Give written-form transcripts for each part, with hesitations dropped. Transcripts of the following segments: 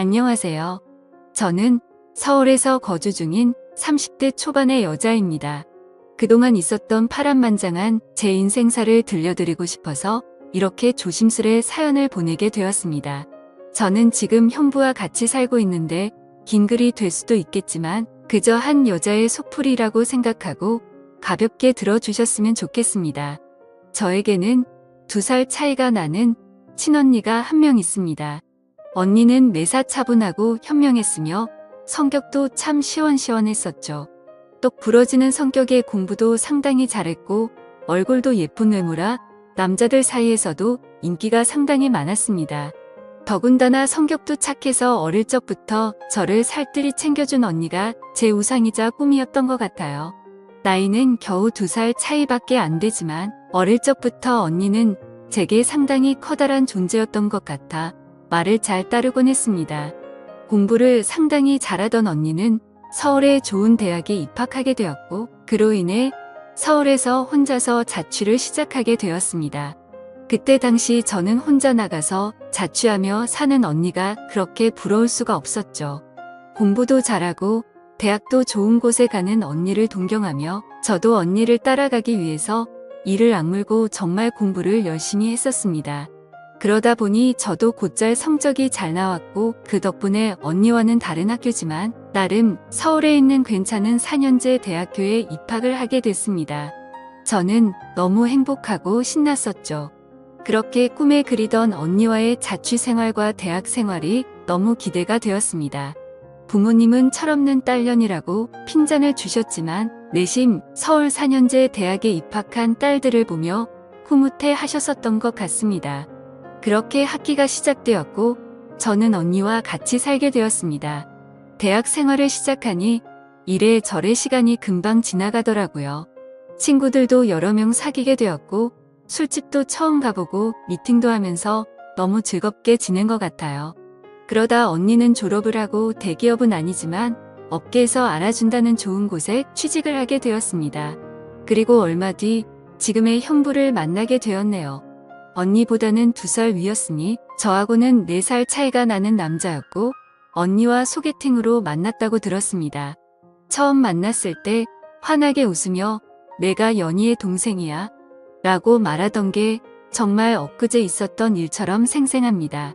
안녕하세요. 저는 서울에서 거주 중인 30대 초반의 여자입니다. 그동안 있었던 파란만장한 제 인생사를 들려드리고 싶어서 이렇게 조심스레 사연을 보내게 되었습니다. 저는 지금 형부와 같이 살고 있는데 긴 글이 될 수도 있겠지만 그저 한 여자의 속풀이라고 생각하고 가볍게 들어주셨으면 좋겠습니다. 저에게는 2살 차이가 나는 친언니가 한 명 있습니다. 언니는 매사 차분하고 현명했으며 성격도 참 시원시원했었죠. 똑 부러지는 성격에 공부도 상당히 잘했고 얼굴도 예쁜 외모라 남자들 사이에서도 인기가 상당히 많았습니다. 더군다나 성격도 착해서 어릴 적부터 저를 살뜰히 챙겨준 언니가 제 우상이자 꿈이었던 것 같아요. 나이는 겨우 2살 차이밖에 안 되지만 어릴 적부터 언니는 제게 상당히 커다란 존재였던 것 같아 말을 잘 따르곤 했습니다. 공부를 상당히 잘하던 언니는 서울의 좋은 대학에 입학하게 되었고 그로 인해 서울에서 혼자서 자취를 시작하게 되었습니다. 그때 당시 저는 혼자 나가서 자취하며 사는 언니가 그렇게 부러울 수가 없었죠. 공부도 잘하고 대학도 좋은 곳에 가는 언니를 동경하며 저도 언니를 따라가기 위해서 이를 악물고 정말 공부를 열심히 했었습니다. 그러다 보니 저도 곧잘 성적이 잘 나왔고 그 덕분에 언니와는 다른 학교지만 나름 서울에 있는 괜찮은 4년제 대학교에 입학을 하게 됐습니다. 저는 너무 행복하고 신났었죠. 그렇게 꿈에 그리던 언니와의 자취 생활과 대학 생활이 너무 기대가 되었습니다. 부모님은 철없는 딸년이라고 핀잔을 주셨지만 내심 서울 4년제 대학에 입학한 딸들을 보며 흐뭇해 하셨었던 것 같습니다. 그렇게 학기가 시작되었고 저는 언니와 같이 살게 되었습니다. 대학 생활을 시작하니 이래저래 시간이 금방 지나가더라고요. 친구들도 여러 명 사귀게 되었고 술집도 처음 가보고 미팅도 하면서 너무 즐겁게 지낸 것 같아요. 그러다 언니는 졸업을 하고 대기업은 아니지만 업계에서 알아준다는 좋은 곳에 취직을 하게 되었습니다. 그리고 얼마 뒤 지금의 형부를 만나게 되었네요. 언니보다는 2살 위였으니 저하고는 4살 차이가 나는 남자였고 언니와 소개팅으로 만났다고 들었습니다. 처음 만났을 때 환하게 웃으며 내가 연희의 동생이야 라고 말하던 게 정말 엊그제 있었던 일처럼 생생합니다.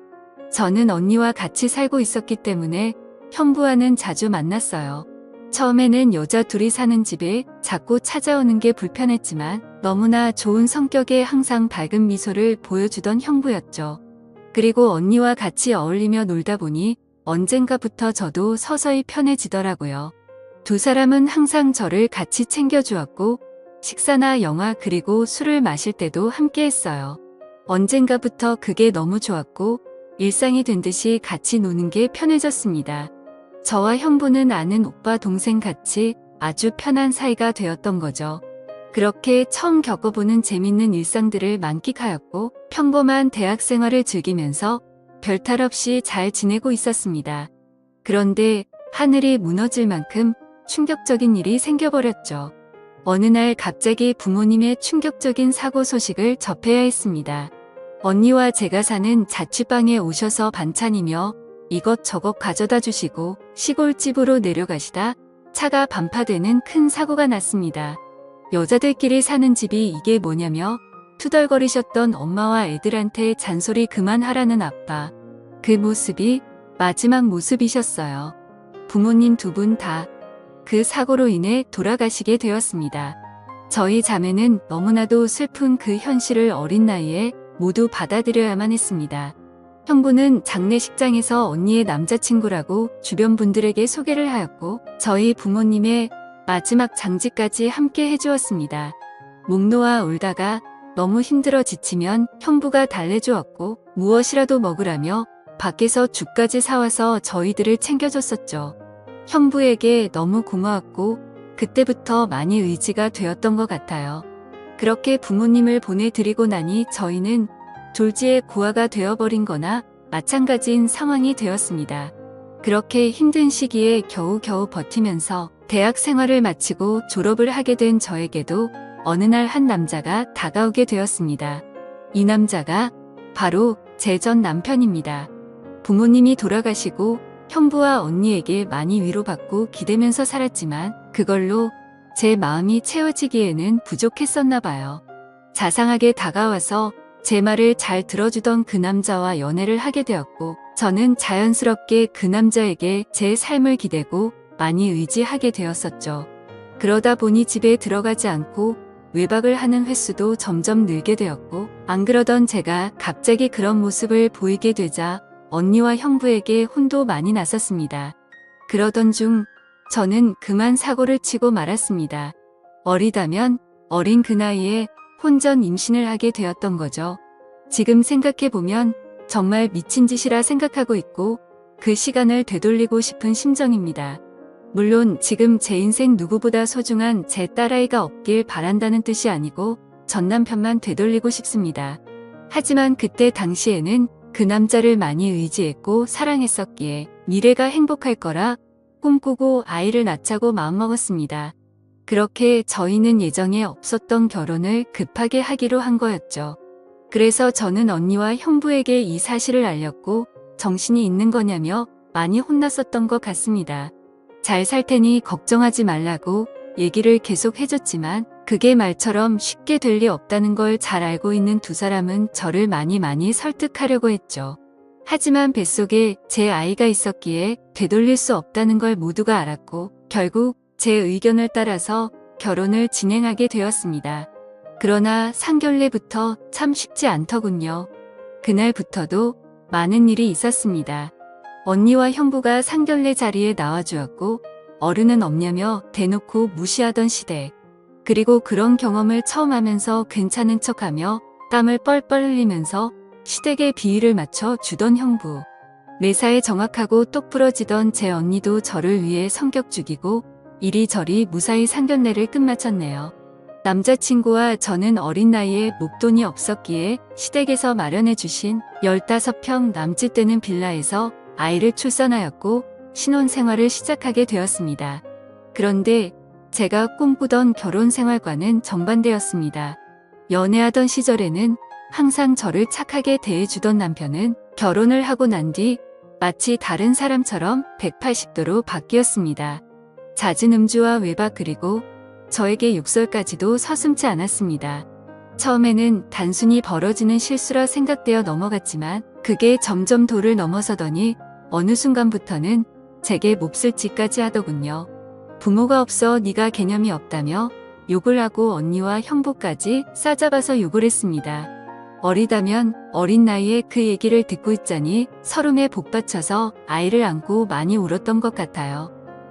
저는 언니와 같이 살고 있었기 때문에 형부와는 자주 만났어요. 처음에는 여자 둘이 사는 집에 자꾸 찾아오는 게 불편했지만 너무나 좋은 성격에 항상 밝은 미소를 보여주던 형부였죠. 그리고 언니와 같이 어울리며 놀다 보니 언젠가부터 저도 서서히 편해지더라고요. 2사람은 항상 저를 같이 챙겨주었고 식사나 영화 그리고 술을 마실 때도 함께 했어요. 언젠가부터 그게 너무 좋았고 일상이 된 듯이 같이 노는 게 편해졌습니다. 저와 형부는 아는 오빠 동생 같이 아주 편한 사이가 되었던 거죠. 그렇게 처음 겪어보는 재밌는 일상들을 만끽하였고 평범한 대학 생활을 즐기면서 별탈 없이 잘 지내고 있었습니다. 그런데 하늘이 무너질 만큼 충격적인 일이 생겨버렸죠. 어느 날 갑자기 부모님의 충격적인 사고 소식을 접해야 했습니다. 언니와 제가 사는 자취방에 오셔서 반찬이며 이것저것 가져다 주시고 시골집으로 내려가시다 차가 반파되는 큰 사고가 났습니다. 여자들끼리 사는 집이 이게 뭐냐며 투덜거리셨던 엄마와 애들한테 잔소리 그만하라는 아빠. 그 모습이 마지막 모습이셨어요. 부모님 2분 다 그 사고로 인해 돌아가시게 되었습니다. 저희 자매는 너무나도 슬픈 그 현실을 어린 나이에 모두 받아들여야만 했습니다. 형부는 장례식장에서 언니의 남자친구라고 주변 분들에게 소개를 하였고 저희 부모님의 마지막 장지까지 함께 해주었습니다. 목 놓아 울다가 너무 힘들어 지치면 형부가 달래주었고 무엇이라도 먹으라며 밖에서 죽까지 사와서 저희들을 챙겨줬었죠. 형부에게 너무 고마웠고 그때부터 많이 의지가 되었던 것 같아요. 그렇게 부모님을 보내드리고 나니 저희는 졸지에 고아가 되어버린 거나 마찬가지인 상황이 되었습니다. 그렇게 힘든 시기에 겨우겨우 버티면서 대학 생활을 마치고 졸업을 하게 된 저에게도 어느 날 한 남자가 다가오게 되었습니다. 이 남자가 바로 제 전 남편입니다. 부모님이 돌아가시고 형부와 언니에게 많이 위로받고 기대면서 살았지만 그걸로 제 마음이 채워지기에는 부족했었나 봐요. 자상하게 다가와서 제 말을 잘 들어주던 그 남자와 연애를 하게 되었고 저는 자연스럽게 그 남자에게 제 삶을 기대고 많이 의지하게 되었었죠. 그러다 보니 집에 들어가지 않고 외박을 하는 횟수도 점점 늘게 되었고 안 그러던 제가 갑자기 그런 모습을 보이게 되자 언니와 형부에게 혼도 많이 났었습니다. 그러던 중 저는 그만 사고를 치고 말았습니다. 어리다면 어린 그 나이에 혼전 임신을 하게 되었던 거죠. 지금 생각해보면 정말 미친 짓이라 생각하고 있고 그 시간을 되돌리고 싶은 심정입니다. 물론 지금 제 인생 누구보다 소중한 제 딸아이가 없길 바란다는 뜻이 아니고 전 남편만 되돌리고 싶습니다. 하지만 그때 당시에는 그 남자를 많이 의지했고 사랑했었기에 미래가 행복할 거라 꿈꾸고 아이를 낳자고 마음먹었습니다. 그렇게 저희는 예정에 없었던 결혼을 급하게 하기로 한 거였죠. 그래서 저는 언니와 형부에게 이 사실을 알렸고 정신이 있는 거냐며 많이 혼났었던 것 같습니다. 잘 살 테니 걱정하지 말라고 얘기를 계속 해줬지만 그게 말처럼 쉽게 될 리 없다는 걸 잘 알고 있는 두 사람은 저를 많이 설득하려고 했죠. 하지만 뱃속에 제 아이가 있었기에 되돌릴 수 없다는 걸 모두가 알았고 결국 제 의견을 따라서 결혼을 진행하게 되었습니다. 그러나 상견례부터 참 쉽지 않더군요. 그날부터도 많은 일이 있었습니다. 언니와 형부가 상견례 자리에 나와주었고 어른은 없냐며 대놓고 무시하던 시대. 그리고 그런 경험을 처음 하면서 괜찮은 척하며 땀을 뻘뻘 흘리면서 시댁의 비위를 맞춰 주던 형부. 매사에 정확하고 똑 부러지던 제 언니도 저를 위해 성격 죽이고 이리저리 무사히 상견례를 끝마쳤네요. 남자친구와 저는 어린 나이에 목돈이 없었기에 시댁에서 마련해 주신 15평 남짓 되는 빌라에서 아이를 출산하였고 신혼생활을 시작하게 되었습니다. 그런데 제가 꿈꾸던 결혼 생활과는 정반대였습니다. 연애하던 시절에는 항상 저를 착하게 대해주던 남편은 결혼을 하고 난 뒤 마치 다른 사람처럼 180도로 바뀌었습니다. 잦은 음주와 외박 그리고 저에게 욕설까지도 서슴지 않았습니다. 처음에는 단순히 벌어지는 실수라 생각되어 넘어갔지만 그게 점점 도를 넘어서더니 어느 순간부터는 제게 몹쓸 짓까지 하더군요. 부모가 없어 네가 개념이 없다며 욕을 하고 언니와 형부까지 싸잡아서 욕을 했습니다. 어리다면 어린 나이에 그 얘기를 듣고 있자니 서름에 복받쳐서 아이를 안고 많이 울었던 것 같아요.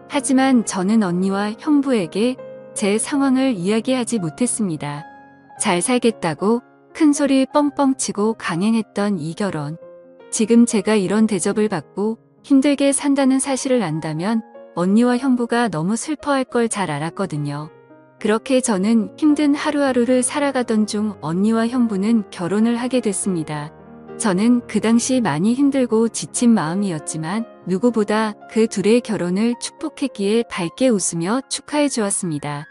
하지만 저는 언니와 형부에게 제 상황을 이야기하지 못했습니다. 잘 살겠다고 큰 소리 뻥뻥 치고 강행했던 이 결혼. 지금 제가 이런 대접을 받고 힘들게 산다는 사실을 안다면 언니와 형부가 너무 슬퍼할 걸 잘 알았거든요. 그렇게 저는 힘든 하루하루를 살아가던 중 언니와 형부는 결혼을 하게 됐습니다. 저는 그 당시 많이 힘들고 지친 마음이었지만 누구보다 그 둘의 결혼을 축복했기에 밝게 웃으며 축하해 주었습니다.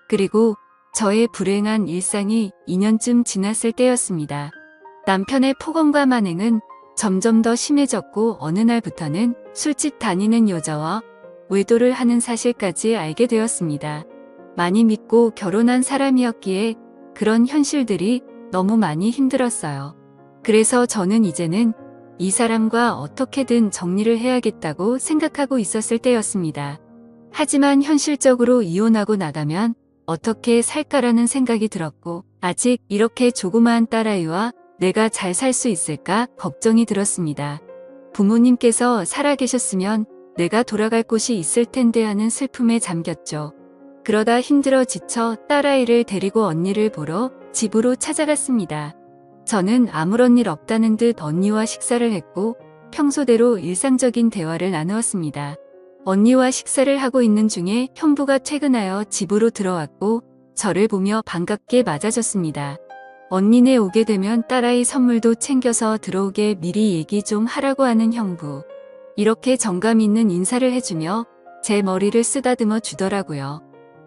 그리고 저의 불행한 일상이 2년쯤 지났을 때였습니다. 남편의 폭언과 만행은 점점 더 심해졌고 어느 날부터는 술집 다니는 여자와 외도를 하는 사실까지 알게 되었습니다. 많이 믿고 결혼한 사람이었기에 그런 현실들이 너무 많이 힘들었어요. 그래서 저는 이제는 이 사람과 어떻게든 정리를 해야겠다고 생각하고 있었을 때였습니다. 하지만 현실적으로 이혼하고 나가면 어떻게 살까라는 생각이 들었고 아직 이렇게 조그마한 딸아이와 내가 잘 살 수 있을까 걱정이 들었습니다. 부모님께서 살아계셨으면 내가 돌아갈 곳이 있을 텐데 하는 슬픔에 잠겼죠. 그러다 힘들어 지쳐 딸아이를 데리고 언니를 보러 집으로 찾아갔습니다. 저는 아무런 일 없다는 듯 언니와 식사를 했고 평소대로 일상적인 대화를 나누었습니다. 언니와 식사를 하고 있는 중에 형부가 퇴근하여 집으로 들어왔고 저를 보며 반갑게 맞아줬습니다. 언니네 오게 되면 딸아이 선물도 챙겨서 들어오게 미리 얘기 좀 하라고 하는 형부. 이렇게 정감 있는 인사를 해주며 제 머리를 쓰다듬어 주더라고요.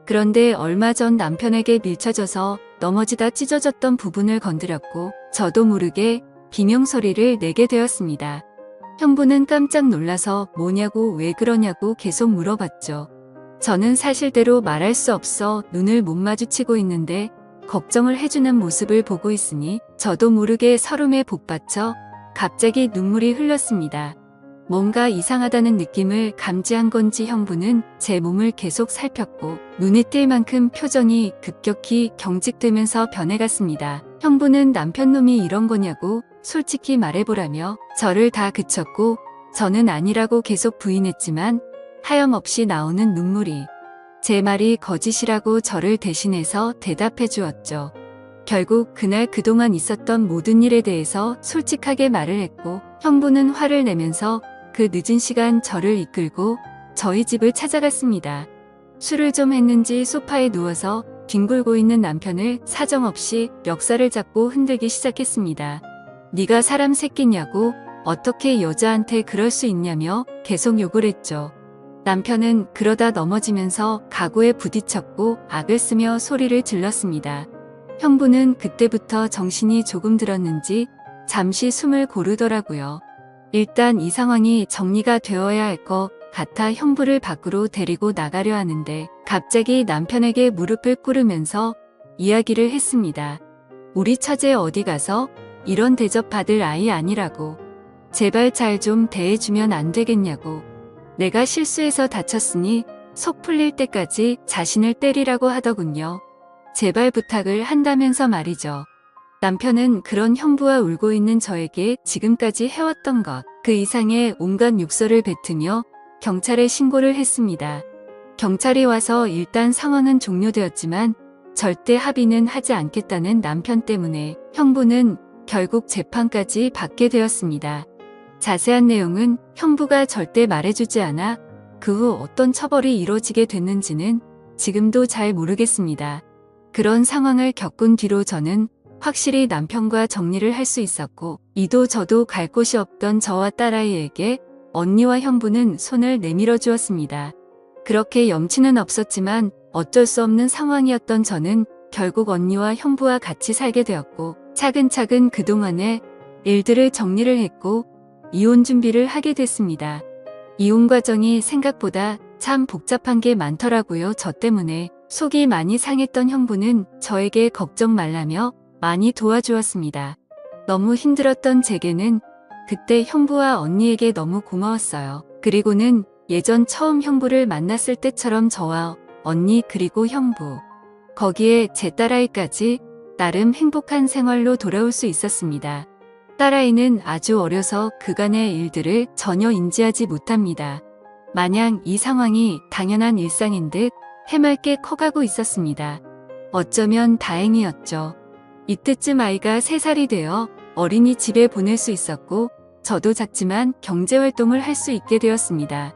그런데 얼마 전 남편에게 밀쳐져서 넘어지다 찢어졌던 부분을 건드렸고 저도 모르게 비명소리를 내게 되었습니다. 형부는 깜짝 놀라서 뭐냐고 왜 그러냐고 계속 물어봤죠. 저는 사실대로 말할 수 없어 눈을 못 마주치고 있는데 걱정을 해주는 모습을 보고 있으니 저도 모르게 서름에 복받쳐 갑자기 눈물이 흘렀습니다. 뭔가 이상하다는 느낌을 감지한 건지 형부는 제 몸을 계속 살폈고 눈에 띌 만큼 표정이 급격히 경직되면서 변해갔습니다. 형부는 남편 놈이 이런 거냐고 솔직히 말해보라며 저를 다 그쳤고 저는 아니라고 계속 부인했지만 하염없이 나오는 눈물이 제 말이 거짓이라고 저를 대신해서 대답해 주었죠. 결국 그날 그동안 있었던 모든 일에 대해서 솔직하게 말을 했고 형부는 화를 내면서 그 늦은 시간 저를 이끌고 저희 집을 찾아갔습니다. 술을 좀 했는지 소파에 누워서 뒹굴고 있는 남편을 사정없이 멱살을 잡고 흔들기 시작했습니다. 네가 사람 새끼냐고 어떻게 여자한테 그럴 수 있냐며 계속 욕을 했죠. 남편은 그러다 넘어지면서 가구에 부딪혔고 악을 쓰며 소리를 질렀습니다. 형부는 그때부터 정신이 조금 들었는지 잠시 숨을 고르더라고요. 일단 이 상황이 정리가 되어야 할 것 같아 형부를 밖으로 데리고 나가려 하는데 갑자기 남편에게 무릎을 꿇으면서 이야기를 했습니다. 우리 처제 어디 가서 이런 대접 받을 아이 아니라고. 제발 잘 좀 대해주면 안 되겠냐고. 내가 실수해서 다쳤으니 속 풀릴 때까지 자신을 때리라고 하더군요. 제발 부탁을 한다면서 말이죠. 남편은 그런 형부와 울고 있는 저에게 지금까지 해왔던 것, 그 이상의 온갖 욕설을 뱉으며 경찰에 신고를 했습니다. 경찰이 와서 일단 상황은 종료되었지만 절대 합의는 하지 않겠다는 남편 때문에 형부는 결국 재판까지 받게 되었습니다. 자세한 내용은 형부가 절대 말해주지 않아 그 후 어떤 처벌이 이루어지게 됐는지는 지금도 잘 모르겠습니다. 그런 상황을 겪은 뒤로 저는 확실히 남편과 정리를 할 수 있었고 이도 저도 갈 곳이 없던 저와 딸아이에게 언니와 형부는 손을 내밀어 주었습니다. 그렇게 염치는 없었지만 어쩔 수 없는 상황이었던 저는 결국 언니와 형부와 같이 살게 되었고 차근차근 그동안의 일들을 정리를 했고 이혼 준비를 하게 됐습니다. 이혼 과정이 생각보다 참 복잡한 게 많더라고요. 저 때문에 속이 많이 상했던 형부는 저에게 걱정 말라며 많이 도와주었습니다. 너무 힘들었던 제게는 그때 형부와 언니에게 너무 고마웠어요. 그리고는 예전 처음 형부를 만났을 때처럼 저와 언니 그리고 형부, 거기에 제 딸아이까지 나름 행복한 생활로 돌아올 수 있었습니다. 딸아이는 아주 어려서 그간의 일들을 전혀 인지하지 못합니다. 마냥 이 상황이 당연한 일상인 듯 해맑게 커가고 있었습니다. 어쩌면 다행이었죠. 이때쯤 아이가 3살이 되어 어린이집에 보낼 수 있었고 저도 작지만 경제활동을 할 수 있게 되었습니다.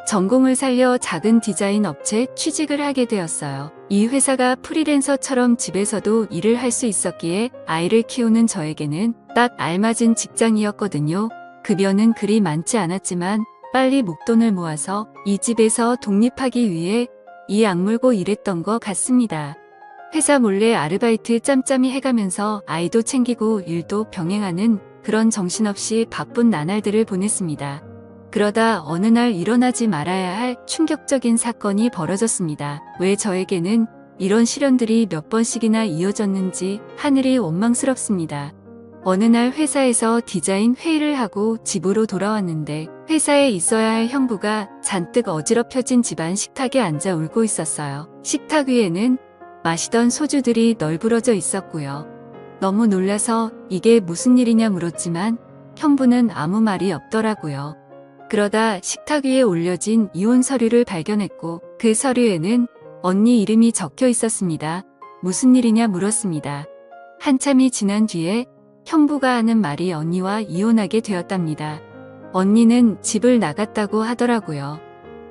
전공을 살려 작은 디자인 업체 취직을 하게 되었어요. 이 회사가 프리랜서처럼 집에서도 일을 할 수 있었기에 아이를 키우는 저에게는 딱 알맞은 직장이었거든요. 급여는 그리 많지 않았지만 빨리 목돈을 모아서 이 집에서 독립하기 위해 이 악물고 일했던 것 같습니다. 회사 몰래 아르바이트 짬짬이 해가면서 아이도 챙기고 일도 병행하는 그런 정신없이 바쁜 나날들을 보냈습니다. 그러다 어느 날 일어나지 말아야 할 충격적인 사건이 벌어졌습니다. 왜 저에게는 이런 시련들이 몇 번씩이나 이어졌는지 하늘이 원망스럽습니다. 어느 날 회사에서 디자인 회의를 하고 집으로 돌아왔는데 회사에 있어야 할 형부가 잔뜩 어지럽혀진 집안 식탁에 앉아 울고 있었어요. 식탁 위에는 마시던 소주들이 널브러져 있었고요. 너무 놀라서 이게 무슨 일이냐 물었지만 형부는 아무 말이 없더라고요. 그러다 식탁 위에 올려진 이혼 서류를 발견했고 그 서류에는 언니 이름이 적혀 있었습니다. 무슨 일이냐 물었습니다. 한참이 지난 뒤에 형부가 하는 말이 언니와 이혼하게 되었답니다. 언니는 집을 나갔다고 하더라고요.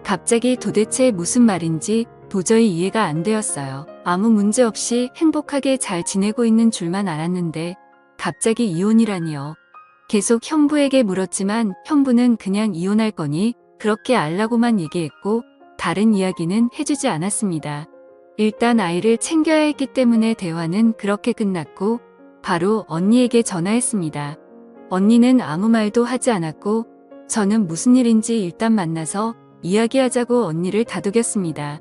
갑자기 도대체 무슨 말인지 도저히 이해가 안 되었어요. 아무 문제 없이 행복하게 잘 지내고 있는 줄만 알았는데 갑자기 이혼이라니요. 계속 형부에게 물었지만 형부는 그냥 이혼할 거니 그렇게 알라고만 얘기했고 다른 이야기는 해주지 않았습니다. 일단 아이를 챙겨야 했기 때문에 대화는 그렇게 끝났고 바로 언니에게 전화했습니다. 언니는 아무 말도 하지 않았고 저는 무슨 일인지 일단 만나서 이야기하자고 언니를 다독였습니다.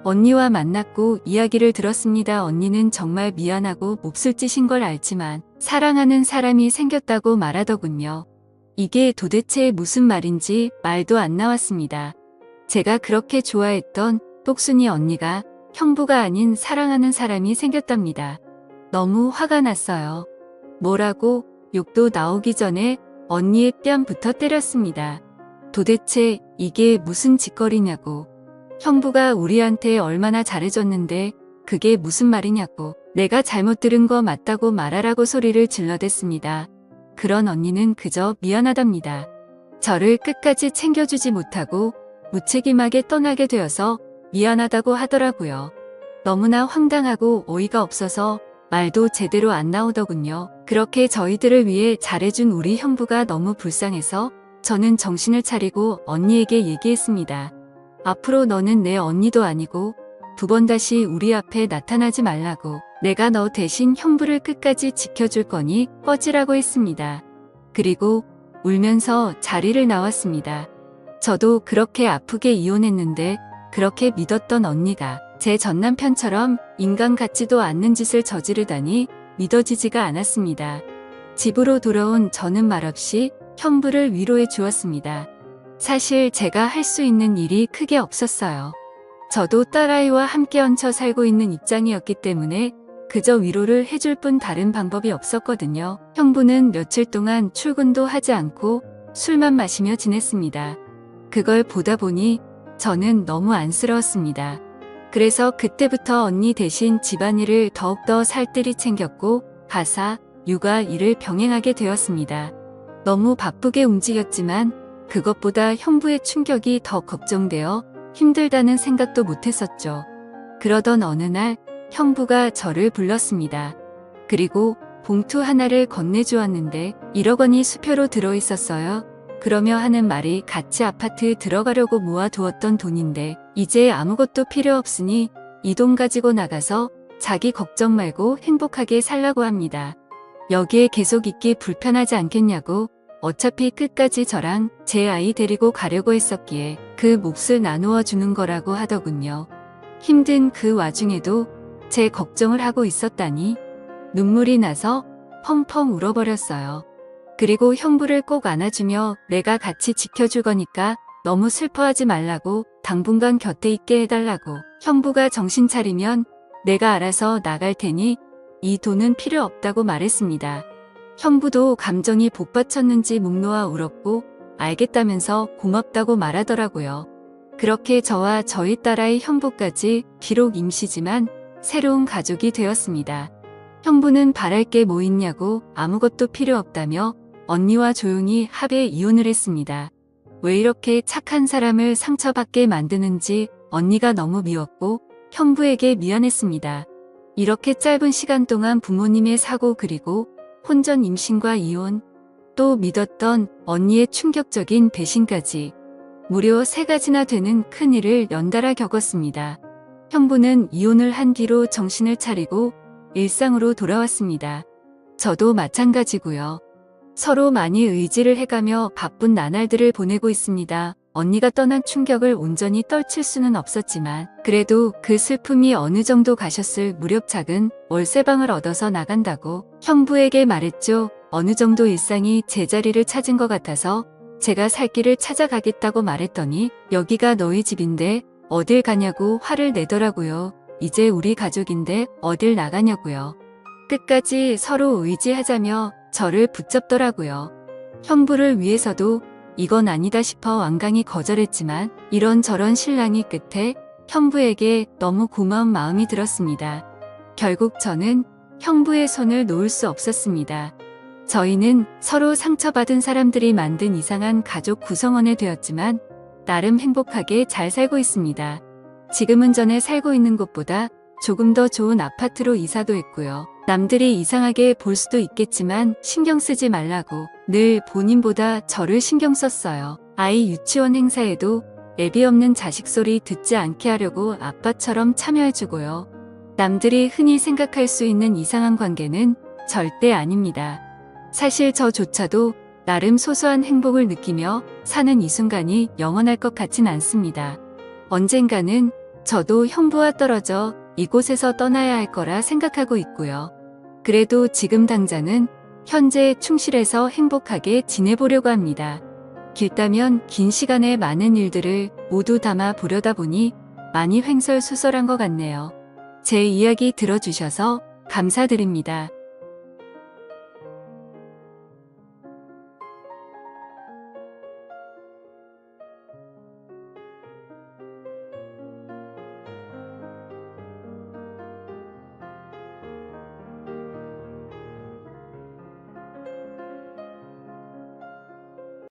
언니와 만났고 이야기를 들었습니다. 언니는 정말 미안하고 몹쓸 짓인 걸 알지만 사랑하는 사람이 생겼다고 말하더군요. 이게 도대체 무슨 말인지 말도 안 나왔습니다. 제가 그렇게 좋아했던 똑순이 언니가 형부가 아닌 사랑하는 사람이 생겼답니다. 너무 화가 났어요. 뭐라고 욕도 나오기 전에 언니의 뺨부터 때렸습니다. 도대체 이게 무슨 짓거리냐고. 형부가 우리한테 얼마나 잘해줬는데 그게 무슨 말이냐고. 내가 잘못 들은 거 맞다고 말하라고 소리를 질러댔습니다. 그런 언니는 그저 미안하답니다. 저를 끝까지 챙겨주지 못하고 무책임하게 떠나게 되어서 미안하다고 하더라고요. 너무나 황당하고 어이가 없어서 말도 제대로 안 나오더군요. 그렇게 저희들을 위해 잘해준 우리 형부가 너무 불쌍해서 저는 정신을 차리고 언니에게 얘기했습니다. 앞으로 너는 내 언니도 아니고 두 번 다시 우리 앞에 나타나지 말라고. 내가 너 대신 형부를 끝까지 지켜줄 거니 꺼지라고 했습니다. 그리고 울면서 자리를 나왔습니다. 저도 그렇게 아프게 이혼했는데 그렇게 믿었던 언니가 제 전남편처럼 인간 같지도 않는 짓을 저지르다니 믿어지지가 않았습니다. 집으로 돌아온 저는 말없이 형부를 위로해 주었습니다. 사실 제가 할 수 있는 일이 크게 없었어요. 저도 딸아이와 함께 얹혀 살고 있는 입장이었기 때문에 그저 위로를 해줄 뿐 다른 방법이 없었거든요. 형부는 며칠 동안 출근도 하지 않고 술만 마시며 지냈습니다. 그걸 보다 보니 저는 너무 안쓰러웠습니다. 그래서 그때부터 언니 대신 집안일을 더욱더 살뜰히 챙겼고 가사, 육아 일을 병행하게 되었습니다. 너무 바쁘게 움직였지만 그것보다 형부의 충격이 더 걱정되어 힘들다는 생각도 못했었죠. 그러던 어느 날 형부가 저를 불렀습니다. 그리고 봉투 하나를 건네주었는데 1억 원이 수표로 들어있었어요. 그러며 하는 말이 같이 아파트 들어가려고 모아두었던 돈인데 이제 아무것도 필요 없으니 이 돈 가지고 나가서 자기 걱정 말고 행복하게 살라고 합니다. 여기에 계속 있기 불편하지 않겠냐고. 어차피 끝까지 저랑 제 아이 데리고 가려고 했었기에 그 몫을 나누어 주는 거라고 하더군요. 힘든 그 와중에도 제 걱정을 하고 있었다니 눈물이 나서 펑펑 울어버렸어요. 그리고 형부를 꼭 안아주며 내가 같이 지켜줄 거니까 너무 슬퍼하지 말라고 당분간 곁에 있게 해달라고. 형부가 정신 차리면 내가 알아서 나갈 테니 이 돈은 필요 없다고 말했습니다. 형부도 감정이 복받쳤는지 목 놓아 울었고 알겠다면서 고맙다고 말하더라고요. 그렇게 저와 저희 딸아이 형부까지 비록 임시지만 새로운 가족이 되었습니다. 형부는 바랄 게 뭐 있냐고 아무것도 필요 없다며 언니와 조용히 합의 이혼을 했습니다. 왜 이렇게 착한 사람을 상처받게 만드는지 언니가 너무 미웠고 형부에게 미안했습니다. 이렇게 짧은 시간 동안 부모님의 사고 그리고 혼전 임신과 이혼, 또 믿었던 언니의 충격적인 배신까지 무려 3가지나 되는 큰일을 연달아 겪었습니다. 형부는 이혼을 한 뒤로 정신을 차리고 일상으로 돌아왔습니다. 저도 마찬가지고요. 서로 많이 의지를 해가며 바쁜 나날들을 보내고 있습니다. 언니가 떠난 충격을 온전히 떨칠 수는 없었지만 그래도 그 슬픔이 어느 정도 가셨을 무렵 작은 월세방을 얻어서 나간다고 형부에게 말했죠. 어느 정도 일상이 제자리를 찾은 것 같아서 제가 살 길을 찾아가겠다고 말했더니 여기가 너희 집인데 어딜 가냐고 화를 내더라고요. 이제 우리 가족인데 어딜 나가냐고요. 끝까지 서로 의지하자며 저를 붙잡더라고요. 형부를 위해서도 이건 아니다 싶어 완강히 거절했지만 이런저런 실랑이 끝에 형부에게 너무 고마운 마음이 들었습니다. 결국 저는 형부의 손을 놓을 수 없었습니다. 저희는 서로 상처받은 사람들이 만든 이상한 가족 구성원이 되었지만 나름 행복하게 잘 살고 있습니다. 지금은 전에 살고 있는 곳보다 조금 더 좋은 아파트로 이사도 했고요. 남들이 이상하게 볼 수도 있겠지만 신경 쓰지 말라고 늘 본인보다 저를 신경 썼어요. 아이 유치원 행사에도 애비 없는 자식 소리 듣지 않게 하려고 아빠처럼 참여해주고요. 남들이 흔히 생각할 수 있는 이상한 관계는 절대 아닙니다. 사실 저조차도 나름 소소한 행복을 느끼며 사는 이 순간이 영원할 것 같진 않습니다. 언젠가는 저도 형부와 떨어져 이곳에서 떠나야 할 거라 생각하고 있고요. 그래도 지금 당장은 현재에 충실해서 행복하게 지내보려고 합니다. 길다면 긴 시간에 많은 일들을 모두 담아 보려다 보니 많이 횡설수설한 것 같네요. 제 이야기 들어주셔서 감사드립니다.